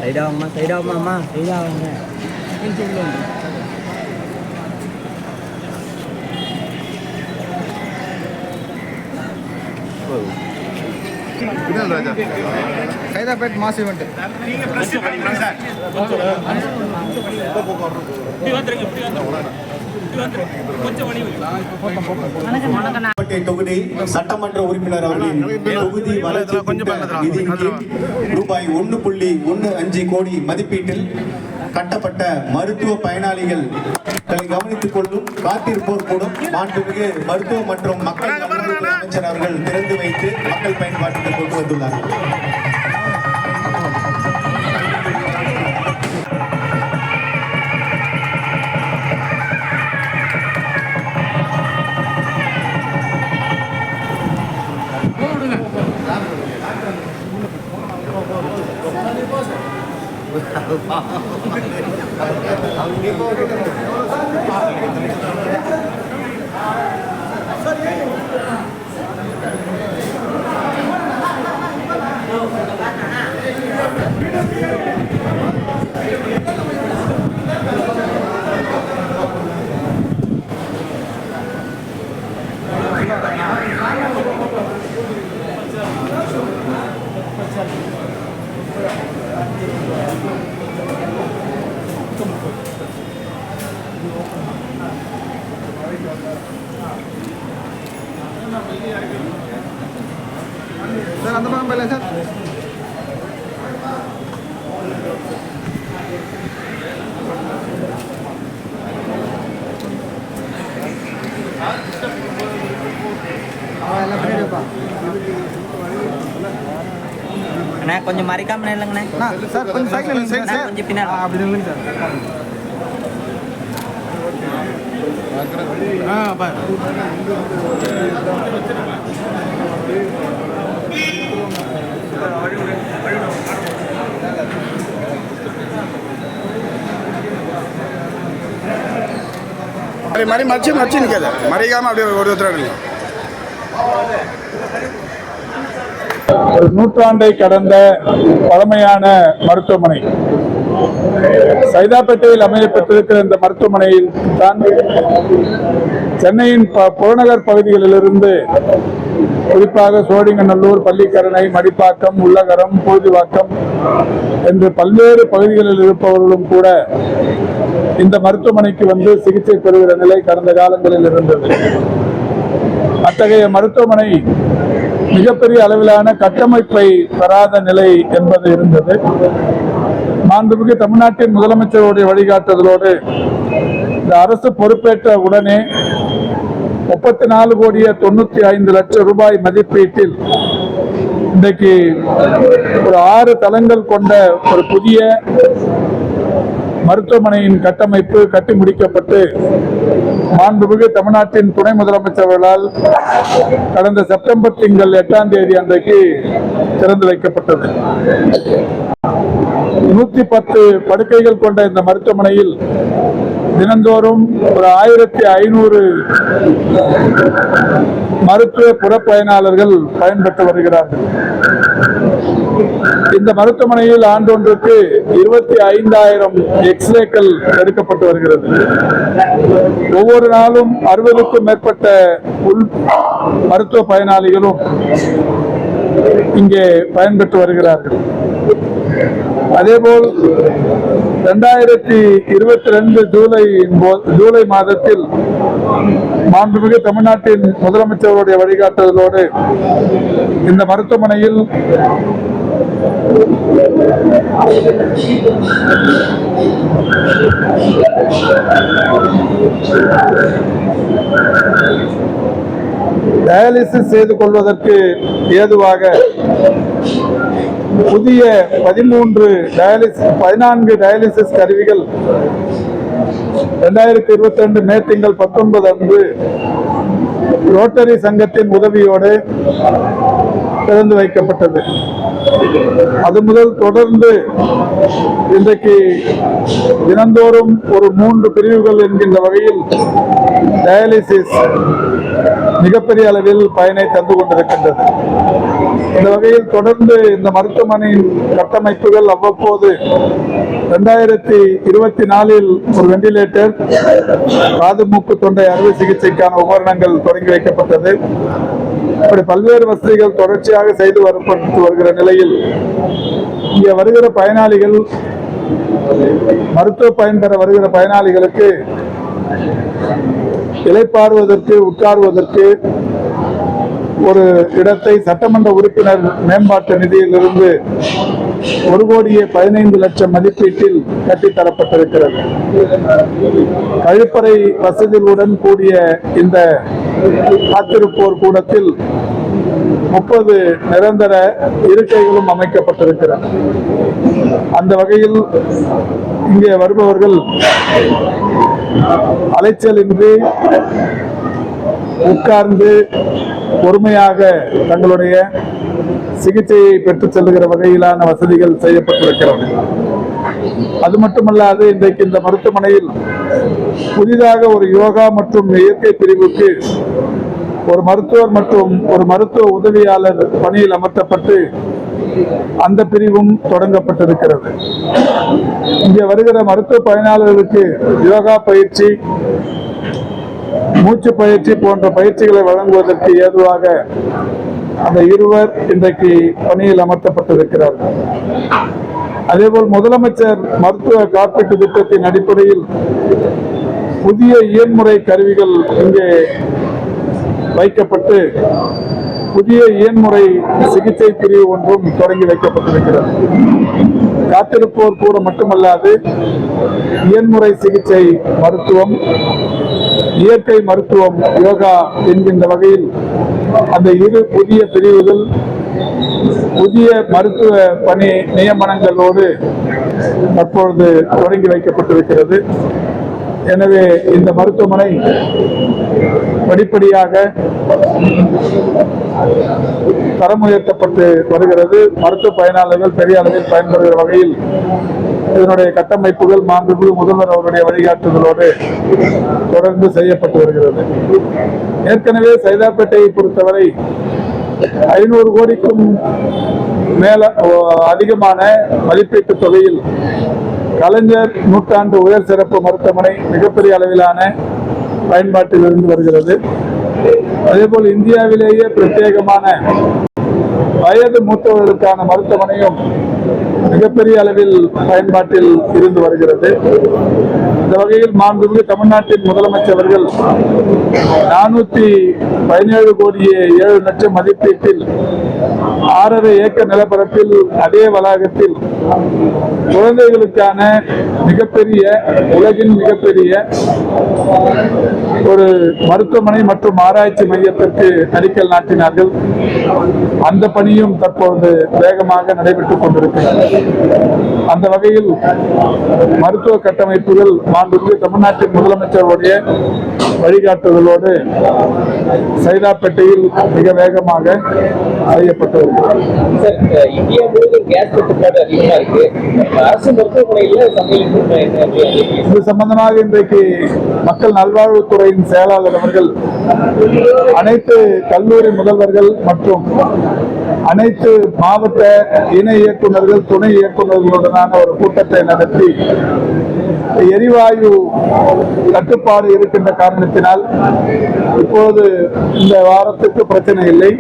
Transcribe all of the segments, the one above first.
சைடாகுமா சைடாகுங்க Saidapet mass event தொகுதி சட்டமன்ற உறுப்பினர் அவர்களின் தொகுதி வளர்ச்சி நிதியின் கீழ் ரூபாய் 1.15 கோடி மதிப்பீட்டில் கட்டப்பட்ட மருத்துவ பயனாளிகள் கவனித்துக் கொள்ளும் காத்திருப்போர் கூடம் மாண்புமிகு மருத்துவ மற்றும் மக்கள் நல்வாழ்வுத்துறை அமைச்சர் அவர்கள் திறந்து வைத்து மக்கள் பயன்பாட்டுக்கு கொண்டு வந்துள்ளார்கள். சார் அந்த பக்கம் போயிடலாம் சார். எல்லாம் பண்ணிடுப்பா அண்ணா கொஞ்சம் மறைக்காம இல்லைங்கண்ணா சார் கொஞ்சம் சைக்கிள் சார் கொஞ்சம் பின்னாடி அப்படி இல்லைங்க சார். மாதிரி மறைச்சு நிற்காது, மறைக்காம அப்படியே ஒரு ஒருத்தர் ஒரு நூற்றாண்டை கடந்த பழமையான மருத்துவமனை சைதாப்பேட்டையில் அமையப்பட்டிருக்கிற இந்த மருத்துவமனையில் தான் சென்னையின் புறநகர் பகுதிகளிலிருந்து குறிப்பாக சோழிங்கநல்லூர், பள்ளிக்கரணை, மடிப்பாக்கம், உள்ளகரம், பூதிவாக்கம் என்று பல்வேறு பகுதிகளில் இருப்பவர்களும் கூட இந்த மருத்துவமனைக்கு வந்து சிகிச்சை பெறுகிற நிலை கடந்த காலங்களில் இருந்தது. அத்தகைய மருத்துவமனை மிகப்பெரிய அளவிலான கட்டமைப்பை பெறாத நிலை என்பது இருந்தது. மாண்புமிகு தமிழ்நாட்டின் முதலமைச்சருடைய வழிகாட்டுதலோடு இந்த அரசு பொறுப்பேற்ற உடனே 34,95,00,000 ரூபாய் மதிப்பீட்டில் இன்றைக்கு ஒரு 6 தளங்கள் கொண்ட ஒரு புதிய மருத்துவமனையின் கட்டமைப்பு கட்டி முடிக்கப்பட்டு மாண்புமிகு தமிழ்நாட்டின் துணை முதலமைச்சர்களால் கடந்த செப்டம்பர் திங்கள் 8ஆம் தேதி அன்றைக்கு திறந்து வைக்கப்பட்டது. 110 படுக்கைகள் கொண்ட இந்த மருத்துவமனையில் தினந்தோறும் ஒரு 1500 மருத்துவ புறப்பயனாளர்கள் பயன்பெற்று வருகிறார்கள். இந்த மருத்துவமனையில் ஆண்டொன்றுக்கு 25,000 எக்ஸ்ரேக்கள் எடுக்கப்பட்டு வருகிறது. ஒவ்வொரு நாளும் 60க்கும் மேற்பட்ட உள் மருத்துவ பயனாளிகளும் இங்கே பயன்பெற்று வருகிறார்கள். அதேபோல் 2022 ஜூலை மாதத்தில் மாண்புமிகு தமிழ்நாட்டின் முதலமைச்சருடைய வழிகாட்டுதலோடு இந்த மருத்துவமனையில் டயாலிசிஸ் செய்து கொள்வதற்கு ஏதுவாக புதிய 14 டயாலிசிஸ் கருவிகள் 2022 மே திங்கள் 19 அன்று ரோட்டரி சங்கத்தின் உதவியோடு திறந்து வைக்கப்பட்டது. அது முதல் தொடர்ந்து இன்றைக்கு தினந்தோறும் ஒரு 3 பிரிவுகள் என்கின்ற வகையில் டயாலிசிஸ் மிகப்பெரிய அளவில் பயனை தந்து கொண்டிருக்கின்றது. இந்த வகையில் தொடர்ந்து இந்த மருத்துவமனையின் கட்டமைப்புகள் அவ்வப்போது 2024 ஒரு வெண்டிலேட்டர், காது மூக்கு தொண்டை அறுவை சிகிச்சைக்கான உபகரணங்கள் தொடங்கி வைக்கப்பட்டது. இப்படி பல்வேறு வசதிகள் தொடர்ச்சியாக செய்து வரப்பட்டு வருகிற நிலையில் இங்கே வருகிற பயனாளிகள், மருத்துவ பயன்பெற வருகிற பயனாளிகளுக்கு இளைப்பாறுவதற்கு, உட்காருவதற்கு ஒரு இடத்தை சட்டமன்ற உறுப்பினர் மேம்பாட்டு நிதியிலிருந்து 1,15,00,000 மதிப்பீட்டில் கட்டித்தரப்பட்டிருக்கிறது. கழிப்பறை வசதிகளுடன் கூடிய இந்த காத்திருப்போர் கூடத்தில் 30 நிரந்தர இருக்கைகளும் அமைக்கப்பட்டிருக்கிறது. அந்த வகையில் இங்கே வருபவர்கள் அலைச்சலின்றி உட்கார்ந்து பொறுமையாக தங்களுடைய சிகிச்சையை பெற்றுச் செல்லுகிற வகையிலான வசதிகள் செய்யப்பட்டிருக்கிறது. அது மட்டுமல்லாது இன்றைக்கு இந்த மருத்துவமனையில் புதிதாக ஒரு யோகா மற்றும் இயற்கை பிரிவுக்கு ஒரு மருத்துவர் மற்றும் ஒரு மருத்துவ உதவியாளர் பணியில் அமர்த்தப்பட்டு அந்த பிரிவும் தொடங்கப்பட்டிருக்கிறது. இங்கே வருகிற மருத்துவ பயனாளர்களுக்கு யோகா பயிற்சி, மூச்சு பயிற்சி போன்ற பயிற்சிகளை வழங்குவதற்கு ஏதுவாக அந்த இருவர் இன்றைக்கு பணியில் அமர்த்தப்பட்டிருக்கிறார்கள். அதேபோல் முதலமைச்சர் மருத்துவ காப்பீட்டு திட்டத்தின் அடிப்படையில் புதிய இயன்முறை கருவிகள் இங்கே வைக்கப்பட்டு புதிய இயன்முறை சிகிச்சை பிரிவு ஒன்றும் தொடங்கி வைக்கப்பட்டிருக்கிறது. காத்திருப்போர் கூட மட்டுமல்லாது இயன்முறை சிகிச்சை மருத்துவம், இயற்கை மருத்துவம், யோகா என்கின்ற வகையில் அந்த 2 புதிய பிரிவுகள் புதிய மருத்துவ பணி நியமனங்களோடு தற்பொழுது தொடங்கி வைக்கப்பட்டிருக்கிறது. எனவே இந்த மருத்துவமனை படிப்படியாக தரம் உயர்த்தப்பட்டு வருகிறது. மருத்துவ பயனாளர்கள் பெரிய அளவில் பயன்படுகிற வகையில் இதனுடைய கட்டமைப்புகள் மாண்புமிகு முதல்வர் அவருடைய வழிகாட்டுதலோடு தொடர்ந்து செய்யப்பட்டு வருகிறது. ஏற்கனவே சைதாப்பேட்டையை பொறுத்தவரை 500 கோடிக்கும் மேல அதிகமான மதிப்பீட்டு தொகையில் கலைஞர் நூற்றாண்டு உயர் சிறப்பு மருத்துவமனை மிகப்பெரிய அளவிலான பயன்பாட்டில் இருந்து வருகிறது. அதேபோல் இந்தியாவிலேயே பிரத்யேகமான வயது மூத்தவர்களுக்கான மருத்துவமனையும் மிகப்பெரிய அளவில் பயன்பாட்டில் இருந்து வருகிறது. இந்த வகையில் மாண்புமிகு தமிழ்நாட்டின் முதலமைச்சர் அவர்கள் 417 கோடியே 7 லட்சம் மதிப்பீட்டில் 6.5 ஏக்கர் நிலப்பரப்பில் அதே வளாகத்தில் குழந்தைகளுக்கான மிகப்பெரிய, உலகின் மிகப்பெரிய ஒரு மருத்துவமனை மற்றும் ஆராய்ச்சி மையத்திற்கு அடிக்கல் நாட்டினார்கள். அந்த பணியும் தற்போது வேகமாக நடைபெற்றுக் கொண்டிருக்கிறது. அந்த வகையில் மருத்துவ கட்டமைப்புகள் மாண்புமிகு தமிழ்நாட்டின் முதலமைச்சருடைய வழிகாட்டுதலோடு சைதாப்பேட்டையில் மிக வேகமாக செய்யப்பட்டு வருகிறது. இந்தியா முழுவதும் கேஸ் தட்டுப்பாடு அதிகமா இருக்கு. அரசு மருத்துவமனையில இது சம்பந்தமாக இன்றைக்கு மக்கள் நல்வாழ்வுத்துறையின் செயலாளர் அவர்கள் அனைத்து கல்லூரி முதல்வர்கள் மற்றும் அனைத்து மாவட்ட இணை இயக்குநர்கள், துணை இயக்குநர்களுடனான ஒரு கூட்டத்தை நடத்தி எரிவாயு தட்டுப்பாடு இருக்கின்ற காரணத்தினால் இப்போது இந்த வாரத்துக்கு பிரச்சனை இல்லை.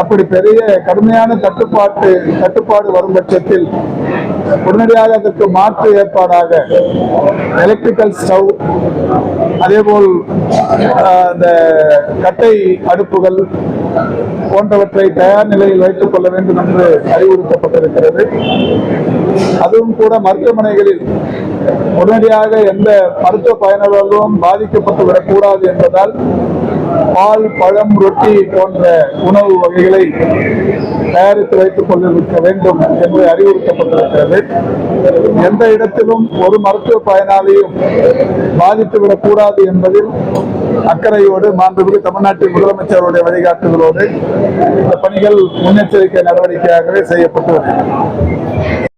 அப்படி பெரிய கடுமையான தட்டுப்பாடு வரும் பட்சத்தில் உடனடியாக அதற்கு மாற்று ஏற்பாடாக எலக்ட்ரிக்கல் ஸ்டவ், அதேபோல் அந்த கட்டை அடுப்புகள் போன்றவற்றை தயார் நிலையில் வைத்துக் கொள்ள வேண்டும் என்று அறிவுறுத்தப்பட்டிருக்கிறது. அதுவும் கூட மருத்துவமனைகளில் உடனடியாக எந்த மருத்துவ பயனாளர்களும் பாதிக்கப்பட்டு விடக்கூடாது என்பதால் பால், பழம், ரொட்டி போன்ற உணவு வகைகளை தயாரித்து வைத்துக் கொண்டிருக்க வேண்டும் என்று அறிவுறுத்தப்பட்டிருக்கிறது. எந்த இடத்திலும் ஒரு மருத்துவ பயனாளியும் பாதித்துவிடக் கூடாது என்பதில் அக்கறையோடு மாண்புமிகு தமிழ்நாட்டின் முதலமைச்சருடைய வழிகாட்டுதலோடு இந்த பணிகள் முன்னெச்சரிக்கை நடவடிக்கையாகவே செய்யப்பட்டு வருகிறது.